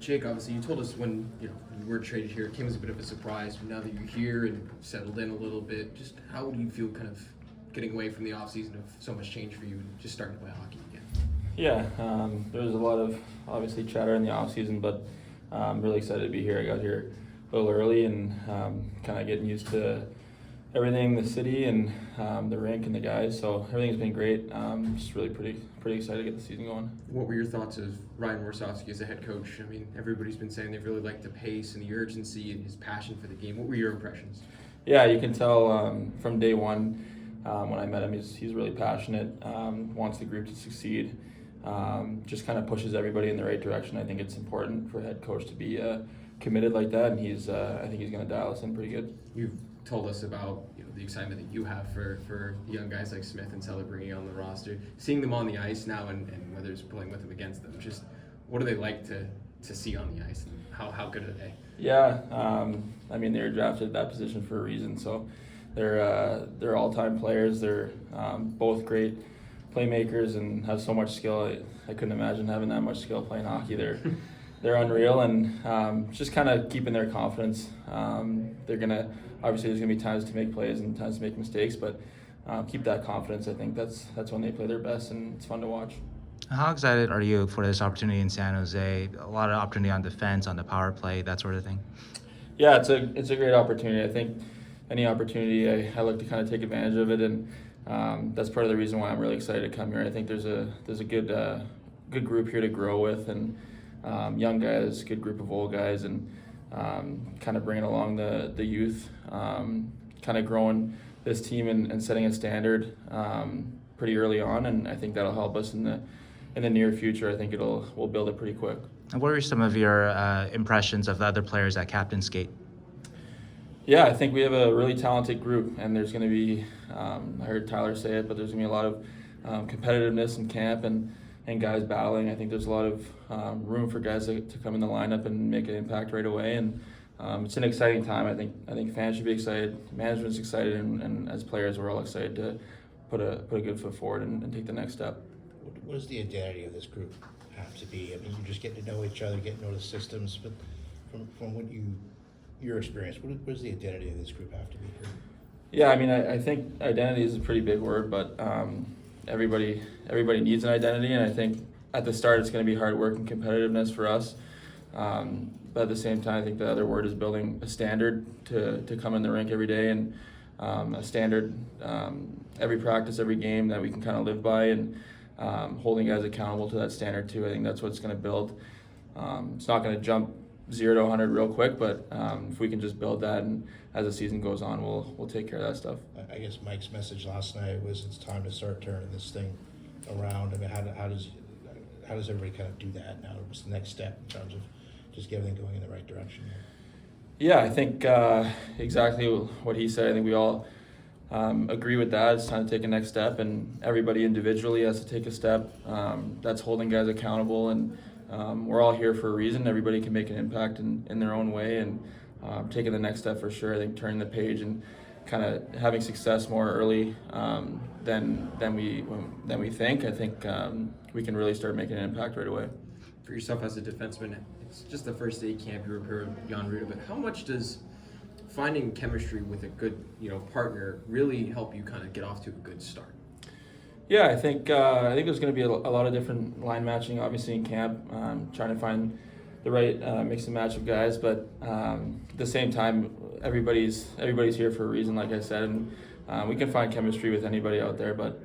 Jake, obviously you told us when you were traded here, it came as a bit of a surprise. But now that you're here and settled in a little bit, just how do you feel kind of getting away from the off season of so much change for you and just starting to play hockey again? Yeah, there was a lot of obviously chatter in the off season, but I'm really excited to be here. I got here a little early and kind of getting used to everything, the city and the rink and the guys. So everything's been great. Just really pretty excited to get the season going. What were your thoughts of Ryan Warsofsky as a head coach? I mean, everybody's been saying they really like the pace and the urgency and his passion for the game. What were your impressions? Yeah, you can tell from day one when I met him, he's really passionate, wants the group to succeed, just kind of pushes everybody in the right direction. I think it's important for a head coach to be committed like that, and I think he's going to dial us in pretty good. You've told us about the excitement that you have for young guys like Smith and Cellys bringing on the roster, seeing them on the ice now, and whether it's playing with them against them. Just what do they like to see on the ice, and how good are they? Yeah, I mean they were drafted at that position for a reason, so they're all-time players. They're both great playmakers and have so much skill. I couldn't imagine having that much skill playing hockey. They're unreal, and just kind of keeping their confidence. Obviously there's gonna be times to make plays and times to make mistakes, but keep that confidence. I think that's when they play their best, and it's fun to watch. How excited are you for this opportunity in San Jose? A lot of opportunity on defense, on the power play, that sort of thing. Yeah, it's a great opportunity. I think any opportunity I look to kind of take advantage of it, and that's part of the reason why I'm really excited to come here. I think there's a good group here to grow with, and young guys, good group of old guys, and kind of bringing along the youth, kind of growing this team and setting a standard pretty early on, and I think that'll help us in the near future. I think we'll build it pretty quick. And what are some of your impressions of the other players at Captain Skate? Yeah, I think we have a really talented group, and there's going to be, I heard Tyler say it, but there's going to be a lot of competitiveness in camp and guys battling. I think there's a lot of room for guys to come in the lineup and make an impact right away, and it's an exciting time. I think fans should be excited, management's excited, and as players we're all excited to put a good foot forward and take the next step. What does the identity of this group have to be? I mean, you're just getting to know each other, getting to know the systems, but from what your experience, what does the identity of this group have to be here? Yeah, I mean, I think identity is a pretty big word, but everybody needs an identity, and I think at the start it's going to be hard work and competitiveness for us. But at the same time, I think the other word is building a standard to come in the rink every day, and a standard every practice, every game that we can kind of live by, and holding guys accountable to that standard too. I think that's what it's going to build. It's not going to jump 0 to 100 real quick, but if we can just build that, and as the season goes on, we'll take care of that stuff. I guess Mike's message last night was it's time to start turning this thing around. I mean, how does everybody kind of do that now? What's the next step in terms of just get everything going in the right direction? Yeah, I think exactly what he said. I think we all agree with that. It's time to take a next step, and everybody individually has to take a step. That's holding guys accountable, and we're all here for a reason. Everybody can make an impact in their own way, and taking the next step for sure. I think turning the page and kind of having success more early than we think. I think we can really start making an impact right away. For yourself as a defenseman, it's just the first day camp. You were paired with Jan Ruda, but how much does finding chemistry with a good partner really help you kind of get off to a good start? Yeah, I think there's going to be a lot of different line matching, obviously in camp, trying to find the right mix and match of guys. But at the same time, everybody's here for a reason, like I said, and we can find chemistry with anybody out there. But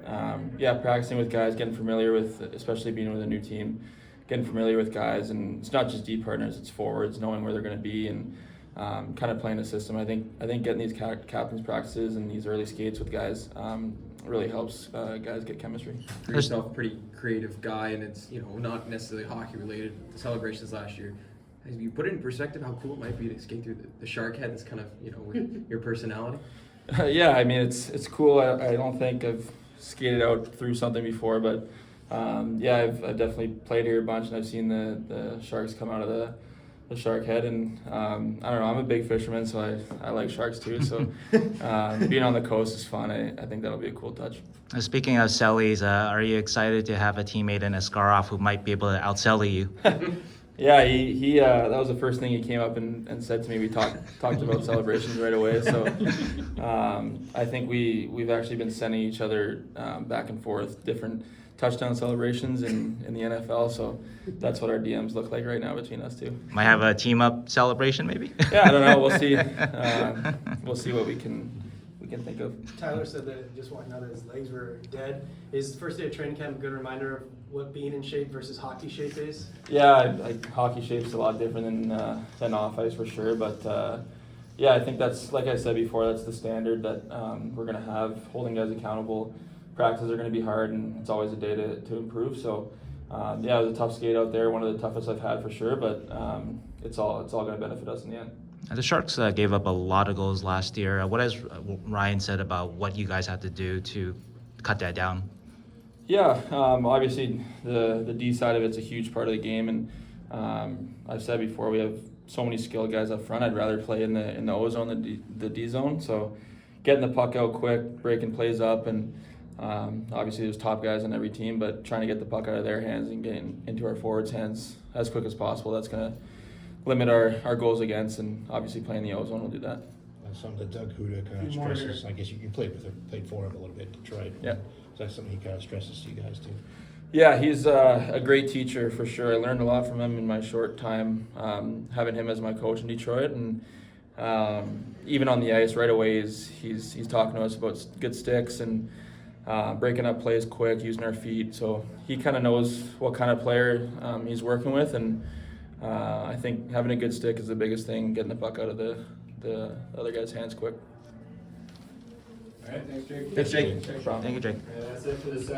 yeah, practicing with guys, getting familiar with, especially being with a new team, getting familiar with guys, and it's not just D partners, it's forwards, knowing where they're going to be, and kind of playing the system. I think getting these captains practices and these early skates with guys really helps guys get chemistry. For yourself, a pretty creative guy, and it's not necessarily hockey related. The celebrations last year, have you put it in perspective how cool it might be to skate through the shark head? That's kind of with your personality. Yeah, I mean it's cool. I don't think I've skated out through something before, but yeah, I've definitely played here a bunch, and I've seen the sharks come out of the shark head, and I don't know, I'm a big fisherman, so I like sharks too, so being on the coast is fun. I think that'll be a cool touch. Speaking of Cellys, are you excited to have a teammate in Askarov who might be able to out-Celly you? Yeah, he that was the first thing he came up and said to me. We talked about celebrations right away. So I think we've actually been sending each other back and forth different touchdown celebrations in the NFL. So that's what our DMs look like right now between us two. Might have a team up celebration, maybe. Yeah, I don't know. We'll see. We'll see what we can think of. Tyler said that he just walked out that his legs were dead. Is first day of training camp a good reminder of what being in shape versus hockey shape is? Yeah, like hockey shape's a lot different than off ice for sure. But yeah, I think that's, like I said before, that's the standard that we're gonna have. Holding guys accountable. Practices are gonna be hard, and it's always a day to improve. So yeah, it was a tough skate out there. One of the toughest I've had for sure. But it's all gonna benefit us in the end. The Sharks gave up a lot of goals last year. What has Ryan said about what you guys have to do to cut that down? Yeah, obviously the D side of it's a huge part of the game, and I've said before we have so many skilled guys up front. I'd rather play in the O zone than the D zone. So getting the puck out quick, breaking plays up, and obviously there's top guys on every team, but trying to get the puck out of their hands and getting into our forwards' hands as quick as possible. That's gonna limit our goals against, and obviously playing the O zone will do that. That's something that Doug Huda kind of stresses. I guess you played for him a little bit in Detroit. Yeah. Is that something he kind of stresses to you guys too? Yeah, he's a great teacher for sure. I learned a lot from him in my short time having him as my coach in Detroit, and even on the ice right away, he's talking to us about good sticks and breaking up plays quick, using our feet. So he kind of knows what kind of player he's working with, and I think having a good stick is the biggest thing, getting the puck out of the other guy's hands quick. All right, thanks, Jake. Thanks, Jake. Thank you, Jake. That's it for the second.